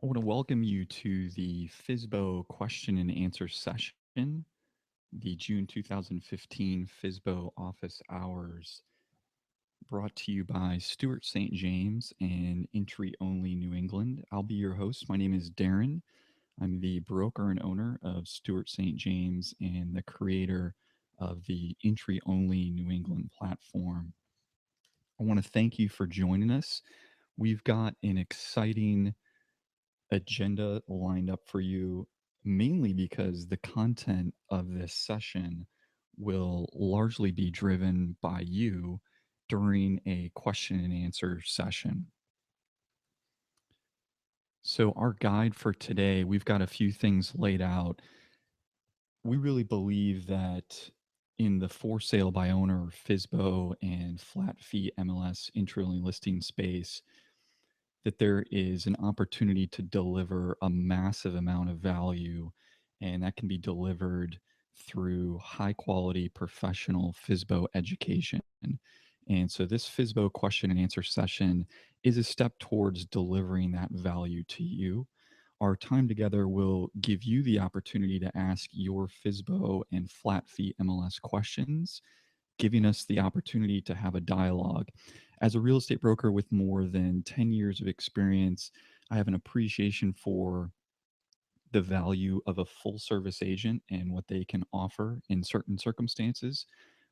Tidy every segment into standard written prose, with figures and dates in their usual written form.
I want to welcome you to the FSBO question and answer session, the June 2015 FSBO office hours, brought to you by Stuart St. James and Entry Only New England. I'll be your host. My name is Darren. I'm the broker and owner of Stuart St. James and the creator of the Entry Only New England platform. I want to thank you for joining us. We've got an exciting agenda lined up for you, mainly because the content of this session will largely be driven by you during a question and answer session. So, our guide for today, we've got a few things laid out. We really believe that in the for sale by owner, FSBO, and flat fee MLS entry listing space, that there is an opportunity to deliver a massive amount of value, and that can be delivered through high quality professional FSBO education. And so, this FSBO question and answer session is a step towards delivering that value to you. Our time together will give you the opportunity to ask your FSBO and flat fee MLS questions, giving us the opportunity to have a dialogue. As a real estate broker with more than 10 years of experience, I have an appreciation for the value of a full service agent and what they can offer in certain circumstances.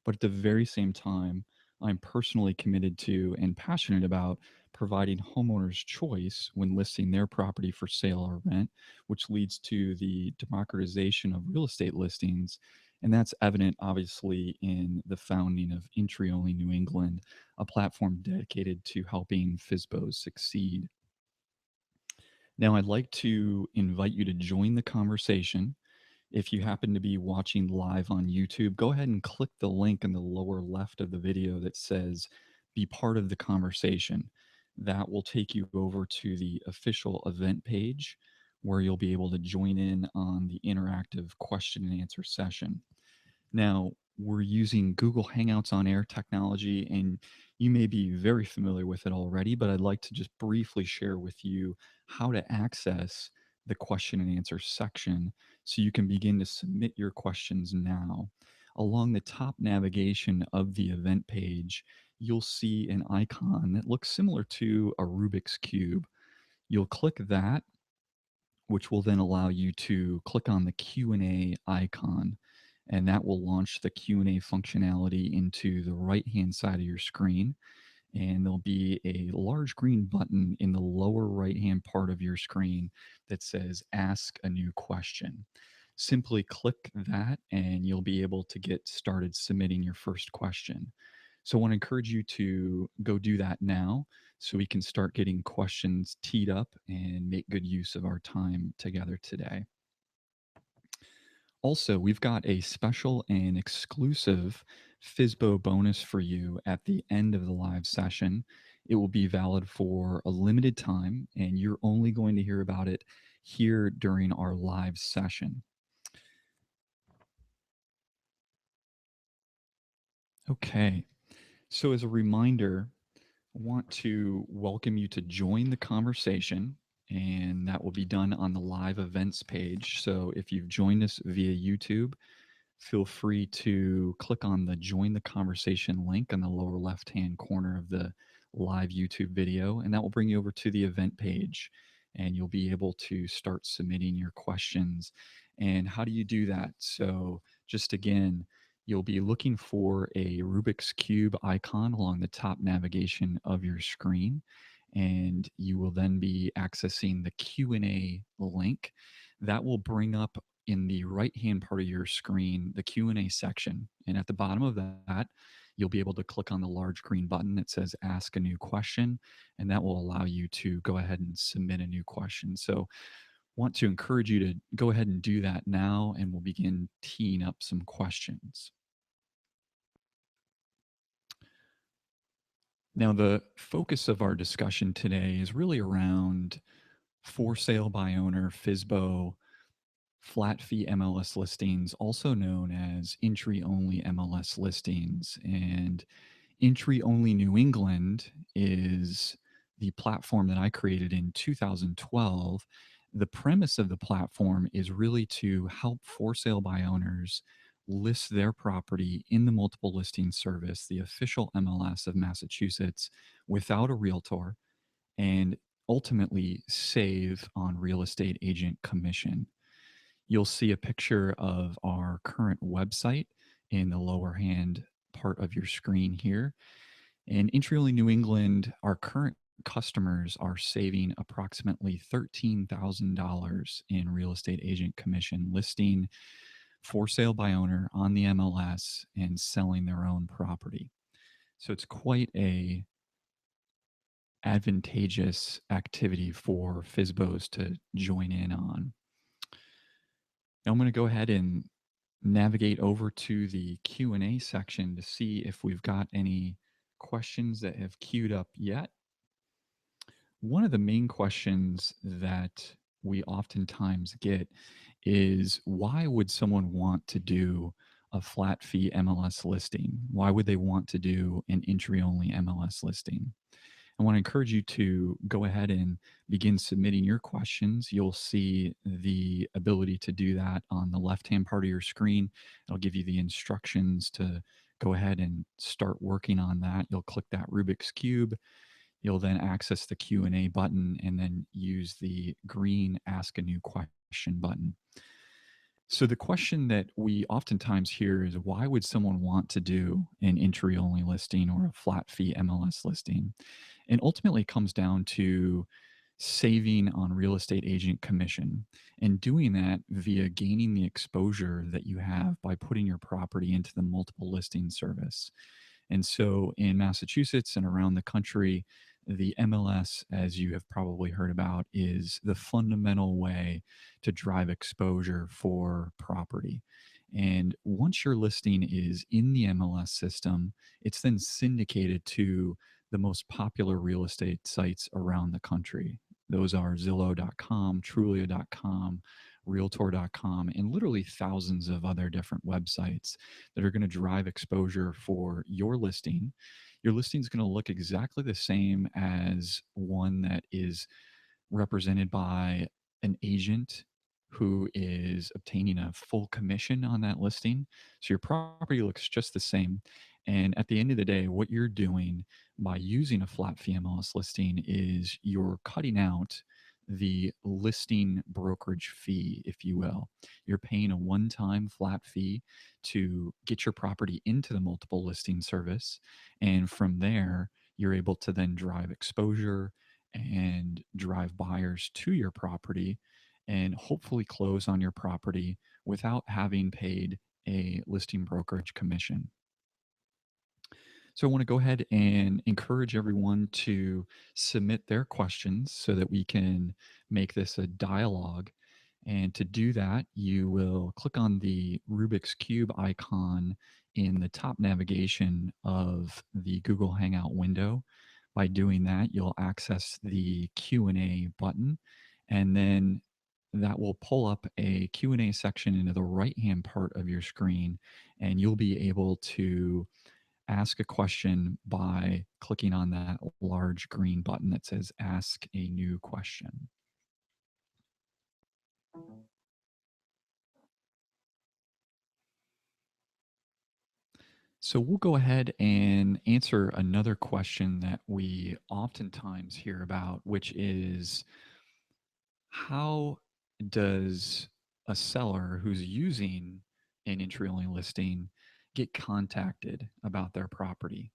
But at the very same time, I'm personally committed to and passionate about providing homeowners choice when listing their property for sale or rent, which leads to the democratization of real estate listings. And that's evident, obviously, in the founding of Entry Only New England, a platform dedicated to helping FSBOs succeed. Now, I'd like to invite you to join the conversation. If you happen to be watching live on YouTube, go ahead and click the link in the lower left of the video that says be part of the conversation. That will take you over to the official event page where you'll be able to join in on the interactive question and answer session. Now, we're using Google Hangouts on Air technology, and you may be very familiar with it already, but I'd like to just briefly share with you how to access the question and answer section so you can begin to submit your questions now. Along the top navigation of the event page, you'll see an icon that looks similar to a Rubik's Cube. You'll click that, which will then allow you to click on the Q&A icon, and that will launch the Q&A functionality into the right-hand side of your screen. And there'll be a large green button in the lower right-hand part of your screen that says Ask a New Question. Simply click that and you'll be able to get started submitting your first question. So I want to encourage you to go do that now so we can start getting questions teed up and make good use of our time together today. Also, we've got a special and exclusive FSBO bonus for you at the end of the live session. It will be valid for a limited time, and you're only going to hear about it here during our live session. Okay, so as a reminder, I want to welcome you to join the conversation, and that will be done on the live events page. So if you've joined us via YouTube, feel free to click on the join the conversation link on the lower left hand corner of the live YouTube video, and that will bring you over to the event page. And you'll be able to start submitting your questions. And how do you do that? So, just again, you'll be looking for a Rubik's Cube icon along the top navigation of your screen, and you will then be accessing the Q&A link. That will bring up in the right hand part of your screen the Q&A section, and at the bottom of that you'll be able to click on the large green button that says Ask a New Question, and that will allow you to go ahead and submit a new question. So want to encourage you to go ahead and do that now, and we'll begin teeing up some questions. Now, the focus of our discussion today is really around for sale by owner, FSBO, flat fee MLS listings, also known as entry only MLS listings. And Entry Only New England is the platform that I created in 2012. The premise of the platform is really to help for sale by owners list their property in the multiple listing service, the official MLS of Massachusetts, without a realtor, and ultimately save on real estate agent commission. You'll see a picture of our current website in the lower hand part of your screen here. In Intrioli, New England, our current customers are saving approximately $13,000 in real estate agent commission listing for sale by owner on the MLS and selling their own property. So it's quite a advantageous activity for FSBOs to join in on. Now I'm going to go ahead and navigate over to the Q&A section to see if we've got any questions that have queued up yet. One of the main questions that we oftentimes get is, why would someone want to do a flat fee MLS listing? Why would they want to do an entry only MLS listing? I want to encourage you to go ahead and begin submitting your questions. You'll see the ability to do that on the left-hand part of your screen. It'll give you the instructions to go ahead and start working on that. You'll click that Rubik's Cube. You'll then access the Q&A button and then use the green Ask a New Question button. So the question that we oftentimes hear is, why would someone want to do an entry only listing or a flat fee MLS listing? And ultimately it comes down to saving on real estate agent commission, and doing that via gaining the exposure that you have by putting your property into the multiple listing service. And so in Massachusetts and around the country, the MLS, as you have probably heard about, is the fundamental way to drive exposure for property. And once your listing is in the MLS system, it's then syndicated to the most popular real estate sites around the country. Those are Zillow.com, Trulia.com, Realtor.com, and literally thousands of other different websites that are going to drive exposure for your listing. Your listing is going to look exactly the same as one that is represented by an agent who is obtaining a full commission on that listing. So your property looks just the same. And at the end of the day, what you're doing by using a flat fee MLS listing is you're cutting out the listing brokerage fee, if you will. You're paying a one-time flat fee to get your property into the multiple listing service. And from there, you're able to then drive exposure and drive buyers to your property and hopefully close on your property without having paid a listing brokerage commission. So I want to go ahead and encourage everyone to submit their questions so that we can make this a dialogue. And to do that, you will click on the Rubik's Cube icon in the top navigation of the Google Hangout window. By doing that, you'll access the Q&A button, and then that will pull up a Q&A section into the right-hand part of your screen, and you'll be able to ask a question by clicking on that large green button that says Ask a New Question. So we'll go ahead and answer another question that we oftentimes hear about, which is, how does a seller who's using an entry only listing get contacted about their property,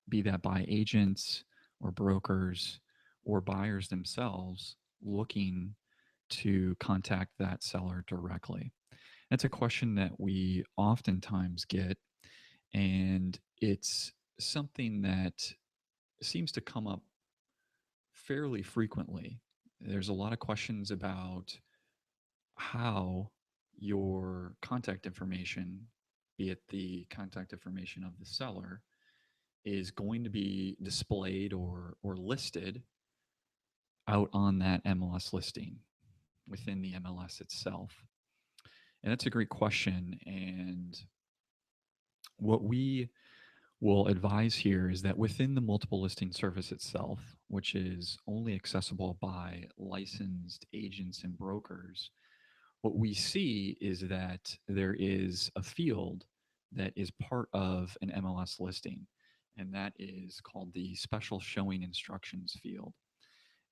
be that by agents or brokers or buyers themselves looking to contact that seller directly? That's a question that we oftentimes get, and it's something that seems to come up fairly frequently. There's a lot of questions about how your contact information, be it the contact information of the seller, is going to be displayed or listed out on that MLS listing within the MLS itself. And that's a great question. And what we will advise here is that within the multiple listing service itself, which is only accessible by licensed agents and brokers, what we see is that there is a field that is part of an MLS listing, and that is called the special showing instructions field.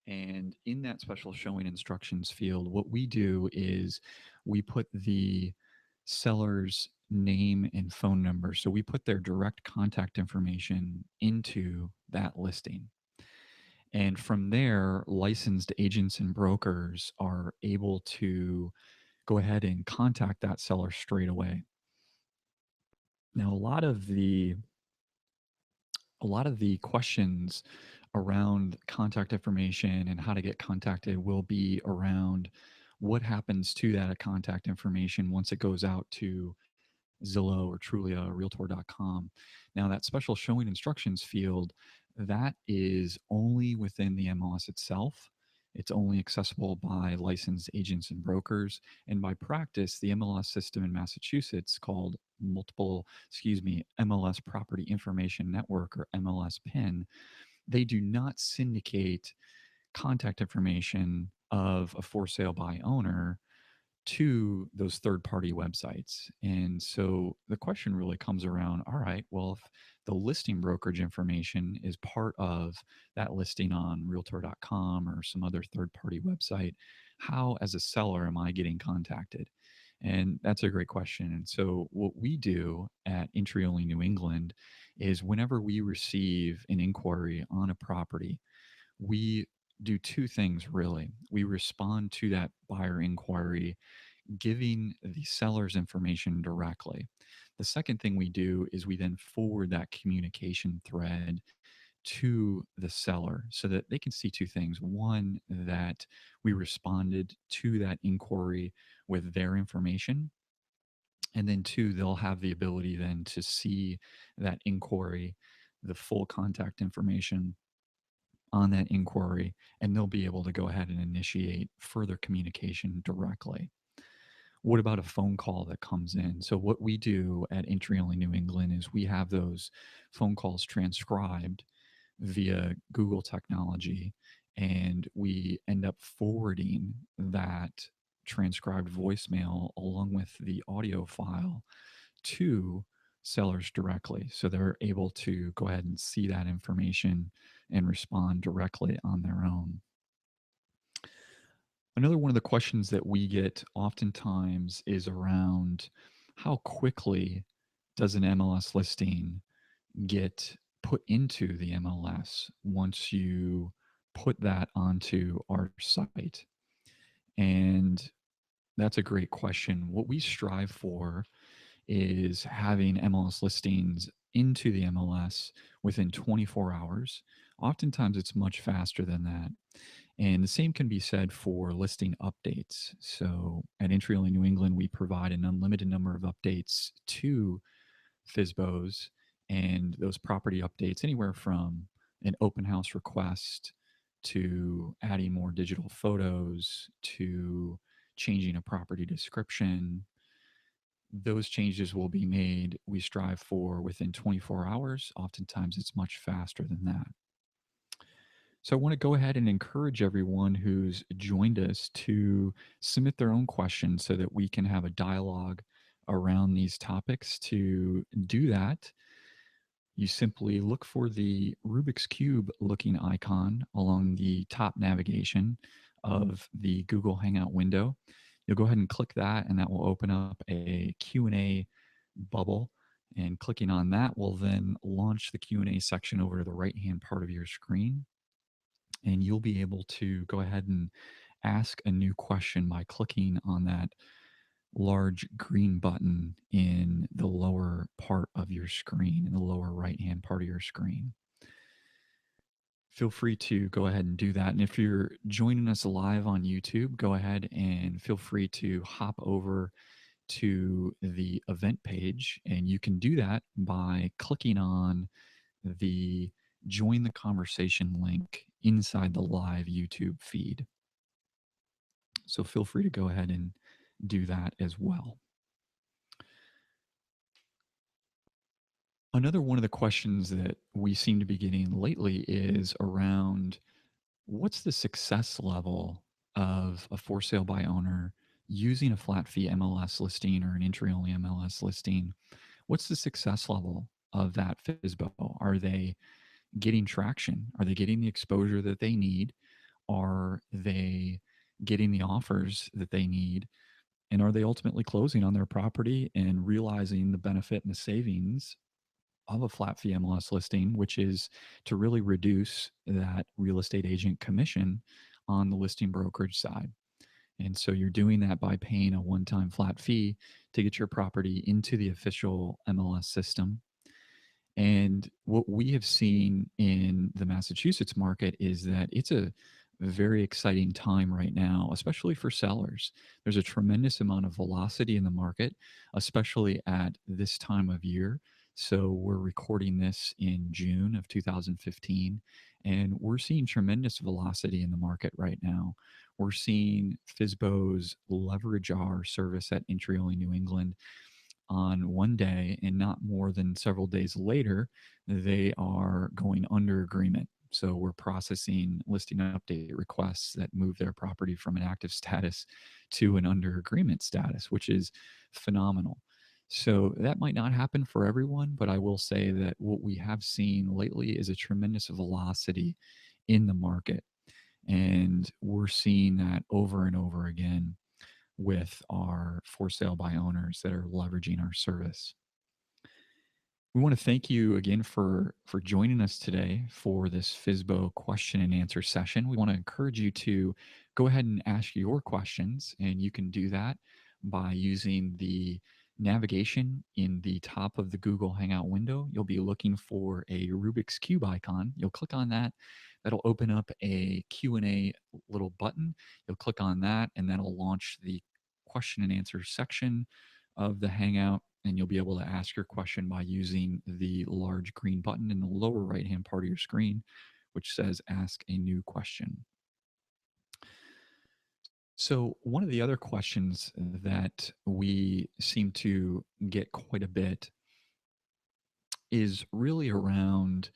And in that special showing instructions field, what we do is we put the seller's name and phone number. So we put their direct contact information into that listing. And from there, licensed agents and brokers are able to go ahead and contact that seller straight away. Now, a lot of the questions around contact information and how to get contacted will be around what happens to that contact information once it goes out to Zillow or Trulia or Realtor.com. Now, that special showing instructions field, that is only within the MLS itself. It's only accessible by licensed agents and brokers. And by practice, the MLS system in Massachusetts called MLS Property Information Network or MLS PIN, they do not syndicate contact information of a for sale by owner to those third party websites. And so the question really comes around, all right, well, if the listing brokerage information is part of that listing on realtor.com or some other third party website, how, as a seller, am I getting contacted? And that's a great question. And so, what we do at Entry Only New England is whenever we receive an inquiry on a property, we do two things really. We respond to that buyer inquiry giving the seller's information directly. The second thing we do is we then forward that communication thread to the seller so that they can see two things. One, that we responded to that inquiry with their information. And then two, they'll have the ability then to see that inquiry, the full contact information on that inquiry, and they'll be able to go ahead and initiate further communication directly. What about a phone call that comes in? So what we do at Entry Only New England is we have those phone calls transcribed via Google technology, and we end up forwarding that transcribed voicemail along with the audio file to sellers directly. So they're able to go ahead and see that information and respond directly on their own. Another one of the questions that we get oftentimes is around how quickly does an MLS listing get put into the MLS once you put that onto our site? And that's a great question. What we strive for is having MLS listings into the MLS within 24 hours. Oftentimes, it's much faster than that. And the same can be said for listing updates. So at Entry Only New England, we provide an unlimited number of updates to FSBOs, and those property updates, anywhere from an open house request to adding more digital photos to changing a property description. Those changes will be made, we strive for within 24 hours. Oftentimes, it's much faster than that. So I want to go ahead and encourage everyone who's joined us to submit their own questions so that we can have a dialogue around these topics. To do that, you simply look for the Rubik's Cube looking icon along the top navigation of the Google Hangout window. You'll go ahead and click that, and that will open up a Q&A bubble. And clicking on that will then launch the Q&A section over to the right-hand part of your screen, and you'll be able to go ahead and ask a new question by clicking on that large green button in the lower part of your screen, in the lower right hand part of your screen. Feel free to go ahead and do that. And if you're joining us live on YouTube, go ahead and feel free to hop over to the event page. And you can do that by clicking on the join the conversation link inside the live YouTube feed. So feel free to go ahead and do that as well. Another one of the questions that we seem to be getting lately is around what's the success level of a for sale by owner using a flat fee MLS listing or an entry only MLS listing? What's the success level of that FSBO? Are they getting traction? Are they getting the exposure that they need? Are they getting the offers that they need? And are they ultimately closing on their property and realizing the benefit and the savings of a flat fee MLS listing, which is to really reduce that real estate agent commission on the listing brokerage side? And so you're doing that by paying a one time flat fee to get your property into the official MLS system. And what we have seen in the Massachusetts market is that it's a very exciting time right now, especially for sellers. There's a tremendous amount of velocity in the market, especially at this time of year. So we're recording this in June of 2015, and we're seeing tremendous velocity in the market right now. We're seeing FSBOs leverage our service at Entry Only New England on one day, and not more than several days later, they are going under agreement. So we're processing listing update requests that move their property from an active status to an under agreement status, which is phenomenal. So that might not happen for everyone, but I will say that what we have seen lately is a tremendous velocity in the market. And we're seeing that over and over again with our for sale by owners that are leveraging our service. We want to thank you again for joining us today for this FSBO question and answer session. We want to encourage you to go ahead and ask your questions, and you can do that by using the navigation in the top of the Google Hangout window. You'll be looking for a Rubik's Cube icon. You'll click on that. That'll open up a Q&A little button. You'll click on that, and that'll launch the question and answer section of the Hangout, and you'll be able to ask your question by using the large green button in the lower right hand part of your screen, which says Ask a New Question. So, one of the other questions that we seem to get quite a bit is really around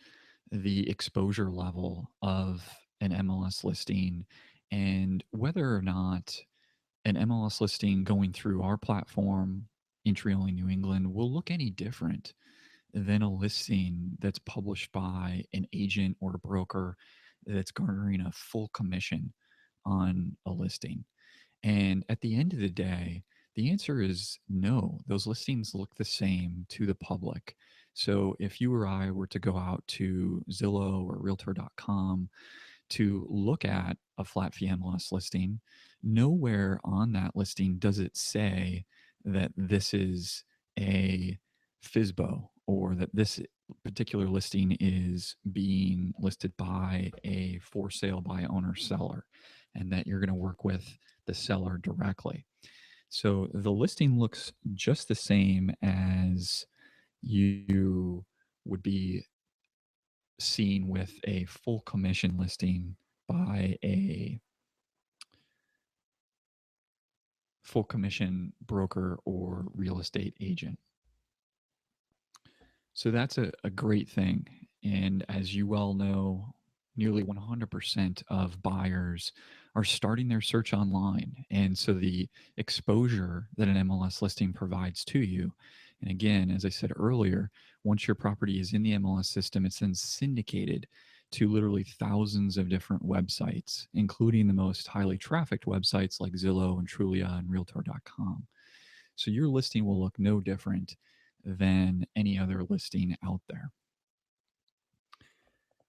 the exposure level of an MLS listing and whether or not an MLS listing going through our platform, Entry Only New England, will look any different than a listing that's published by an agent or a broker that's garnering a full commission on a listing. And at the end of the day, the answer is no. Those listings look the same to the public. So if you or I were to go out to Zillow or Realtor.com to look at a flat fee MLS listing, nowhere on that listing does it say that this is a FSBO or that this particular listing is being listed by a for sale by owner seller and that you're going to work with the seller directly. So the listing looks just the same as you would be seen with a full commission listing by a full commission broker or real estate agent. So that's a great thing. And as you well know, nearly 100% of buyers are starting their search online. And so the exposure that an MLS listing provides to you, and again, as I said earlier, once your property is in the MLS system, it's then syndicated to literally thousands of different websites, including the most highly trafficked websites like Zillow and Trulia and Realtor.com. So your listing will look no different than any other listing out there.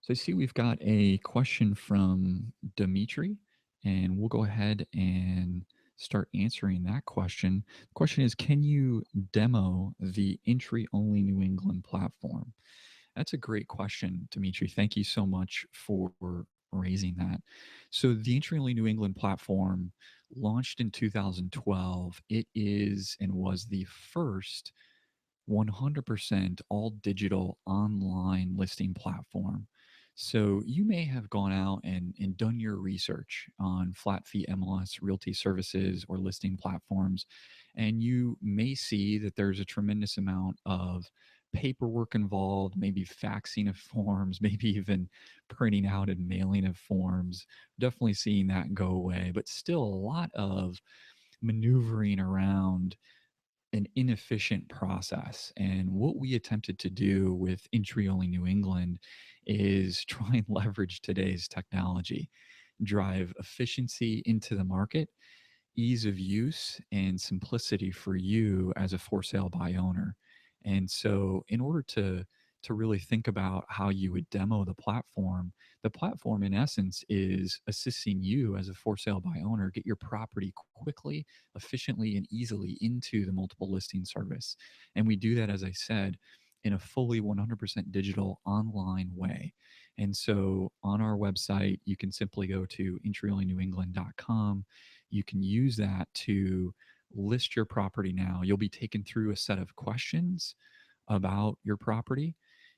So I see we've got a question from Dimitri, and we'll go ahead and start answering that question. The question is, can you demo the Entry Only New England platform? That's a great question, Dimitri. Thank you so much for raising that. So the Entry Only New England platform launched in 2012. It is and was the first 100% all digital online listing platform. So you may have gone out and done your research on flat fee MLS realty services or listing platforms, and you may see that there's a tremendous amount of paperwork involved, maybe faxing of forms, maybe even printing out and mailing of forms. Definitely seeing that go away, but still a lot of maneuvering around an inefficient process. And what we attempted to do with Entry Only New England is try and leverage today's technology, drive efficiency into the market, ease of use, and simplicity for you as a for sale by owner. And so, in order to really think about how you would demo the platform in essence is assisting you as a for sale by owner get your property quickly, efficiently, and easily into the multiple listing service. And we do that, as I said, in a fully 100% digital online way. And so on our website, you can simply go to entryonlynewengland.com. You can use that to list your property now. You'll be taken through a set of questions about your property.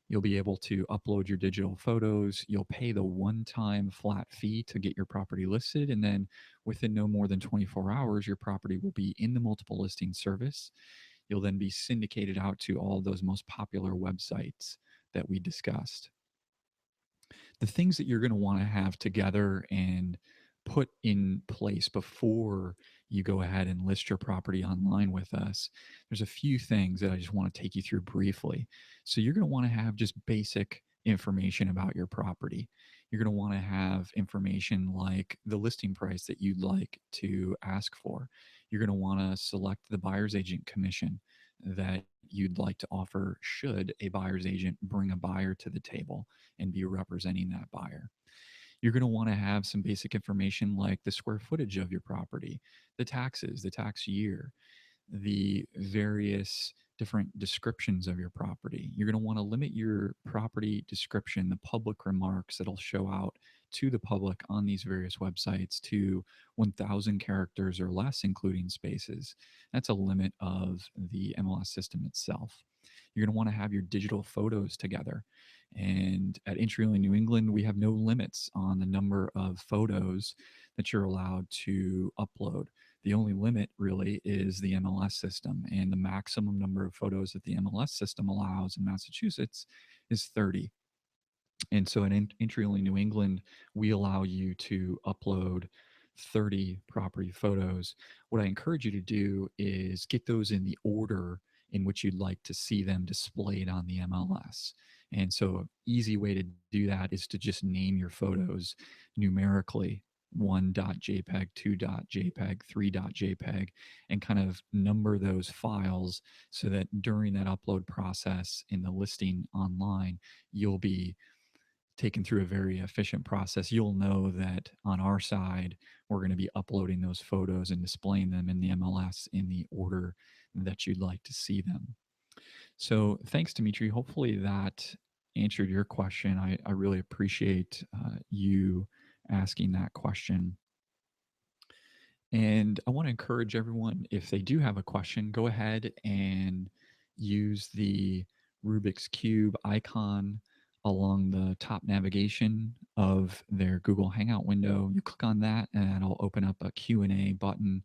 You'll be able to upload your digital photos. You'll pay the one time flat fee to get your property listed. And then within no more than 24 hours, your property will be in the multiple listing service. You'll then be syndicated out to all of those most popular websites that we discussed. The things that you're going to want to have together and put in place before you go ahead and list your property online with us, there's a few things that I just want to take you through briefly. So you're going to want to have just basic information about your property. You're going to want to have information like the listing price that you'd like to ask for. You're going to want to select the buyer's agent commission that you'd like to offer should a buyer's agent bring a buyer to the table and be representing that buyer. You're going to want to have some basic information like the square footage of your property, the taxes, the tax year, the various different descriptions of your property. You're going to want to limit your property description, the public remarks that'll show out to the public on these various websites, to 1,000 characters or less, including spaces. That's a limit of the MLS system itself. You're going to want to have your digital photos together. And at Entry Only New England, we have no limits on the number of photos that you're allowed to upload. The only limit really is the MLS system, and the maximum number of photos that the MLS system allows in Massachusetts is 30. And so in Entry Only New England, we allow you to upload 30 property photos. What I encourage you to do is get those in the order in which you'd like to see them displayed on the MLS. And so, an easy way to do that is to just name your photos numerically: 1.jpg, 2.jpg, 3.jpg, and kind of number those files so that during that upload process in the listing online, you'll be taken through a very efficient process. You'll know that on our side, we're going to be uploading those photos and displaying them in the MLS in the order that you'd like to see them. So thanks, Dimitri. Hopefully that answered your question. I really appreciate you asking that question. And I want to encourage everyone, if they do have a question, go ahead and use the Rubik's Cube icon along the top navigation of their Google Hangout window. You click on that and it'll open up a Q&A button.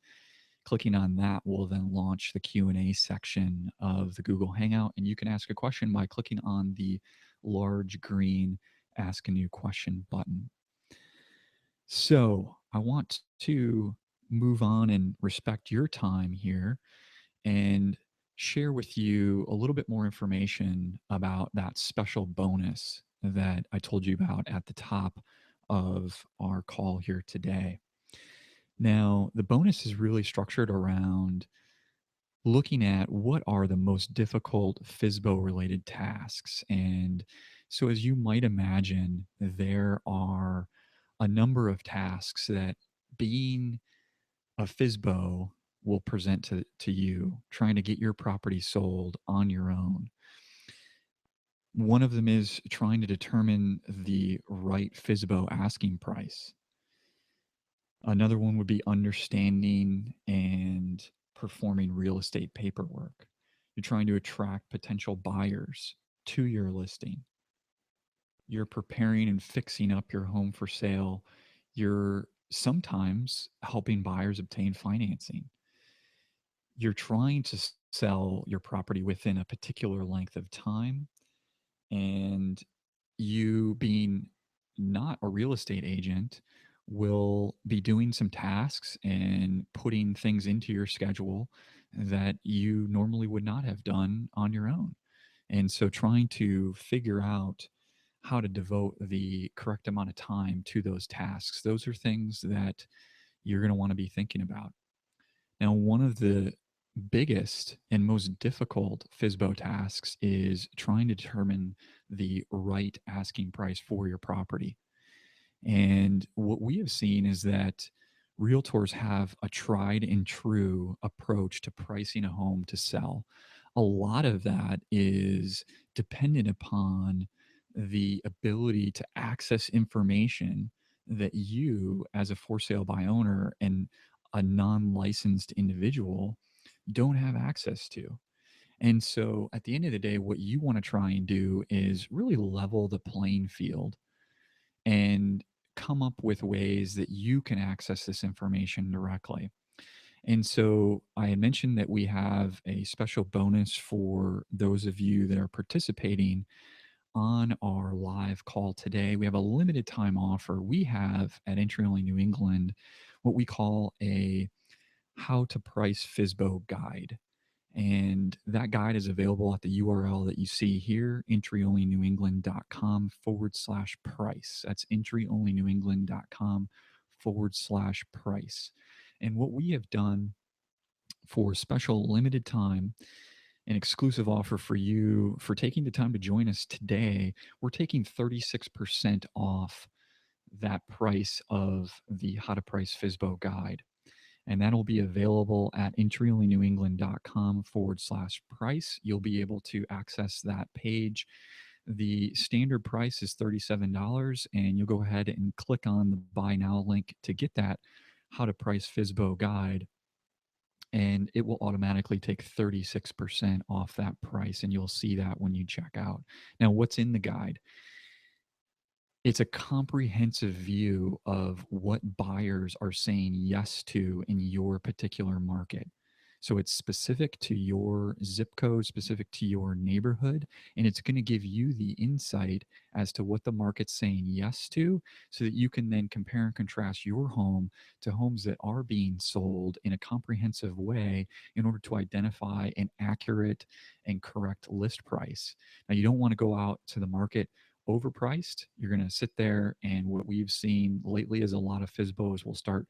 Clicking on that will then launch the Q&A section of the Google Hangout, and you can ask a question by clicking on the large green Ask a New Question button. So I want to move on and respect your time here and share with you a little bit more information about that special bonus that I told you about at the top of our call here today. Now, the bonus is really structured around looking at what are the most difficult FSBO related tasks. And so, as you might imagine, there are a number of tasks that being a FSBO will present to you, trying to get your property sold on your own. One of them is trying to determine the right FSBO asking price. Another one would be understanding and performing real estate paperwork. You're trying to attract potential buyers to your listing. You're preparing and fixing up your home for sale. You're sometimes helping buyers obtain financing. You're trying to sell your property within a particular length of time. And you being not a real estate agent will be doing some tasks and putting things into your schedule that you normally would not have done on your own. And so trying to figure out how to devote the correct amount of time to those tasks, those are things that you're going to want to be thinking about. Now, one of the biggest and most difficult FSBO tasks is trying to determine the right asking price for your property. And what we have seen is that realtors have a tried and true approach to pricing a home to sell. A lot of that is dependent upon the ability to access information that you, as a for sale by owner and a non licensed individual, don't have access to. And so at the end of the day, what you want to try and do is really level the playing field and come up with ways that you can access this information directly. And so I had mentioned that we have a special bonus for those of you that are participating on our live call today. We have a limited time offer. We have at Entry Only New England what we call a how to price FSBO guide. And that guide is available at the URL that you see here, entryonlynewengland.com/price. That's entryonlynewengland.com/price. And what we have done for special limited time, an exclusive offer for you for taking the time to join us today, we're taking 36% off that price of the How to Price FSBO guide, and that'll be available at entryonlynewengland.com/price. You'll be able to access that page. The standard price is $37, and you'll go ahead and click on the buy now link to get that How to Price FSBO guide, and it will automatically take 36% off that price, and you'll see that when you check out. Now, what's in the guide? It's a comprehensive view of what buyers are saying yes to in your particular market. So it's specific to your zip code, specific to your neighborhood, and it's going to give you the insight as to what the market's saying yes to so that you can then compare and contrast your home to homes that are being sold in a comprehensive way in order to identify an accurate and correct list price. Now, you don't want to go out to the market overpriced. You're going to sit there, and what we've seen lately is a lot of FSBOs will start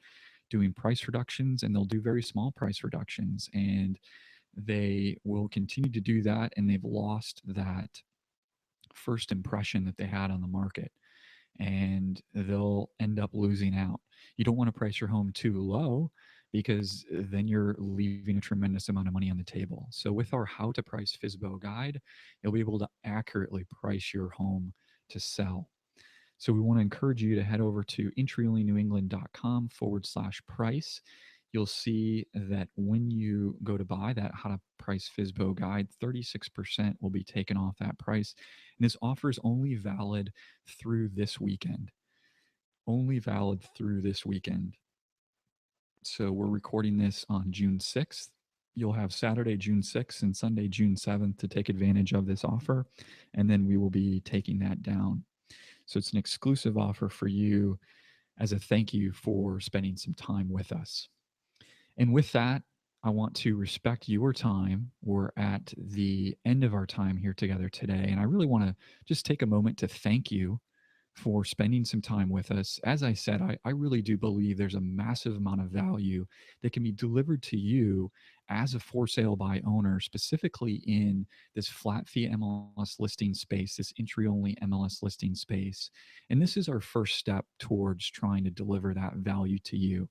doing price reductions, and they'll do very small price reductions, and they will continue to do that, and they've lost that first impression that they had on the market, and they'll end up losing out. You don't want to price your home too low because then you're leaving a tremendous amount of money on the table. So with our How to Price FSBO guide, you'll be able to accurately price your home to sell. So we want to encourage you to head over to entryonlynewengland.com/price. You'll see that when you go to buy that How to Price FSBO guide, 36% will be taken off that price. And this offer is only valid through this weekend. Only valid through this weekend. So we're recording this on June 6th. You'll have Saturday, June 6th and Sunday, June 7th to take advantage of this offer. And then we will be taking that down. So it's an exclusive offer for you as a thank you for spending some time with us. And with that, I want to respect your time. We're at the end of our time here together today. And I really want to just take a moment to thank you for spending some time with us. As I said, I really do believe there's a massive amount of value that can be delivered to you as a for sale by owner, specifically in this flat fee MLS listing space, this entry only MLS listing space. And this is our first step towards trying to deliver that value to you.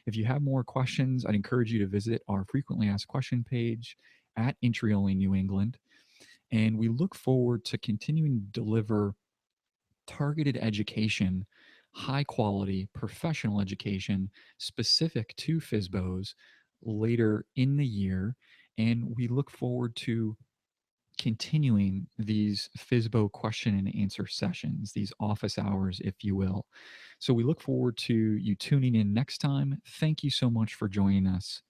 If you have more questions, I'd encourage you to visit our frequently asked question page at Entry Only New England. And we look forward to continuing to deliver targeted education, high quality professional education specific to FSBOs later in the year. And we look forward to continuing these FSBO question and answer sessions, these office hours, if you will. So we look forward to you tuning in next time. Thank you so much for joining us.